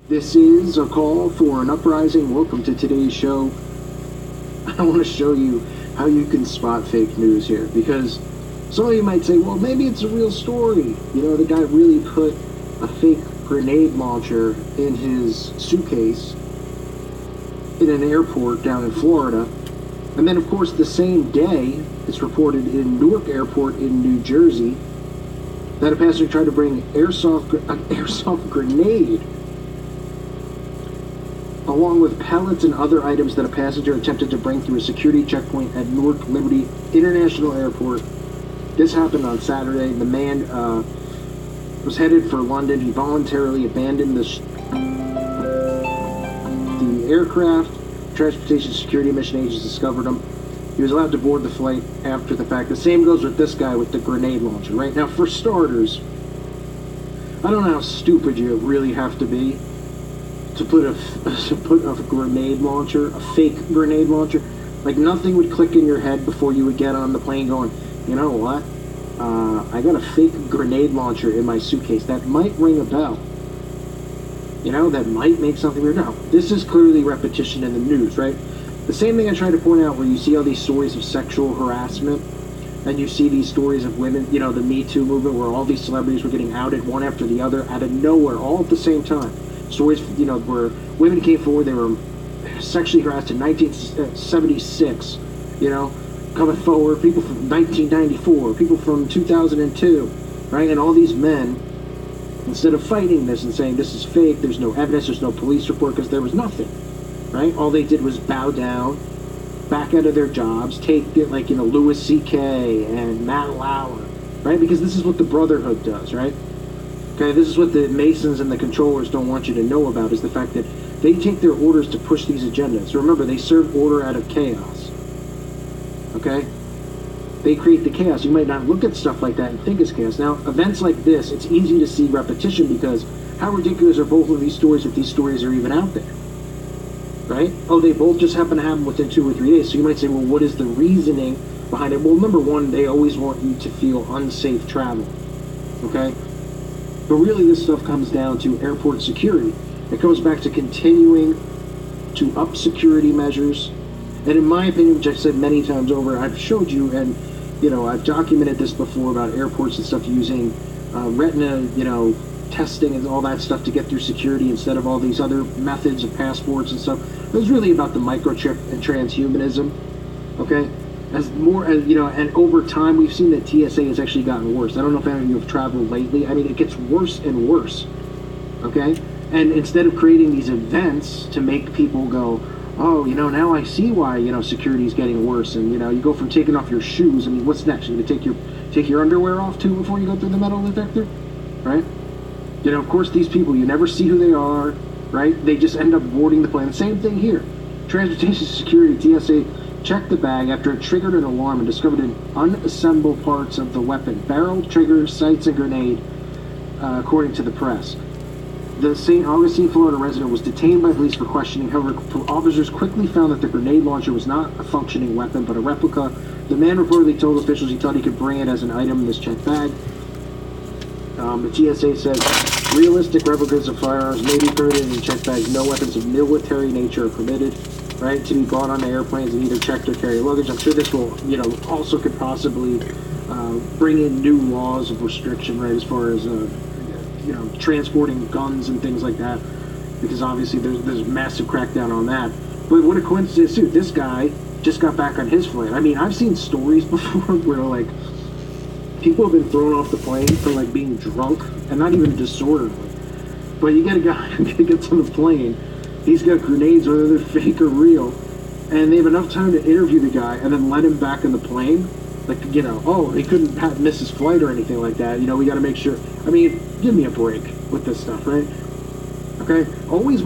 This is a call for an uprising. Welcome to today's show. I want to show you how you can spot fake news here, because some of you might say, well, maybe it's a real story. You know, the guy really put a fake grenade launcher in his suitcase in an airport down in Florida. And then, of course, the same day, it's reported in Newark Airport in New Jersey that a passenger tried to bring an airsoft grenade along with pellets and other items that a passenger attempted to bring through a security checkpoint at Newark Liberty International Airport. This happened on Saturday. The man was headed for London. He voluntarily abandoned the aircraft. Transportation Security Mission agents discovered him. He was allowed to board the flight after the fact. The same goes with this guy with the grenade launcher, right? Now, for starters, I don't know how stupid you really have to be to put a grenade launcher, a fake grenade launcher. Like, nothing would click in your head before you would get on the plane going, you know what? I got a fake grenade launcher in my suitcase. That might ring a bell. You know, that might make something weird. Now, this is clearly repetition in the news, right? The same thing I try to point out where you see all these stories of sexual harassment, and you see these stories of women, you know, the Me Too movement, where all these celebrities were getting outed one after the other out of nowhere, all at the same time. Stories, you know, where women came forward, they were sexually harassed in 1976, you know, coming forward, people from 1994, people from 2002, right? And all these men, instead of fighting this and saying this is fake, there's no evidence, there's no police report, because there was nothing, right? All they did was bow down, back out of their jobs, take it like, you know, Louis C.K. and Matt Lauer, right? Because this is what the Brotherhood does, right? Okay, this is what the Masons and the controllers don't want you to know about, is the fact that they take their orders to push these agendas. Remember, they serve order out of chaos. Okay? They create the chaos. You might not look at stuff like that and think it's chaos. Now, events like this, it's easy to see repetition, because how ridiculous are both of these stories if these stories are even out there? Right? Oh, they both just happen to happen within 2 or 3 days. So you might say, well, what is the reasoning behind it? Well, number one, they always want you to feel unsafe travel. Okay? But really, this stuff comes down to airport security. It goes back to continuing to up security measures. And in my opinion, which I've said many times over, I've showed you, and, you know, I've documented this before about airports and stuff using retina, you know, testing and all that stuff to get through security instead of all these other methods of passports and stuff. It was really about the microchip and transhumanism, okay? As more, as you know, and over time, we've seen that TSA has actually gotten worse. I don't know if any of you have traveled lately. I mean, it gets worse and worse, okay? And instead of creating these events to make people go, oh, you know, now I see why, you know, security is getting worse. And, you know, you go from taking off your shoes. I mean, what's next? You're going to take your underwear off, too, before you go through the metal detector? Right? You know, of course, these people, you never see who they are, right? They just end up boarding the plane. Same thing here. Transportation Security, TSA, checked the bag after it triggered an alarm and discovered unassembled parts of the weapon. Barrel, trigger, sights, and grenade, according to the press. The St. Augustine, Florida resident was detained by police for questioning. However, officers quickly found that the grenade launcher was not a functioning weapon, but a replica. The man reportedly told officials he thought he could bring it as an item in his checked bag. The TSA says realistic replicas of firearms may be permitted in checked bags. No weapons of military nature are permitted, right, to be brought on airplanes and either checked or carry luggage. I'm sure this will, you know, also could possibly bring in new laws of restriction, right, as far as you know, transporting guns and things like that, because obviously there's massive crackdown on that. But what a coincidence too, this guy just got back on his flight. I mean, I've seen stories before where, like, people have been thrown off the plane for, like, being drunk, and not even disorderly. But you get a guy who gets on the plane, he's got grenades, whether they're fake or real, and they have enough time to interview the guy and then let him back in the plane. Like, you know, oh, he couldn't miss his flight or anything like that. You know, we got to make sure. I mean, give me a break with this stuff, right? Okay? Always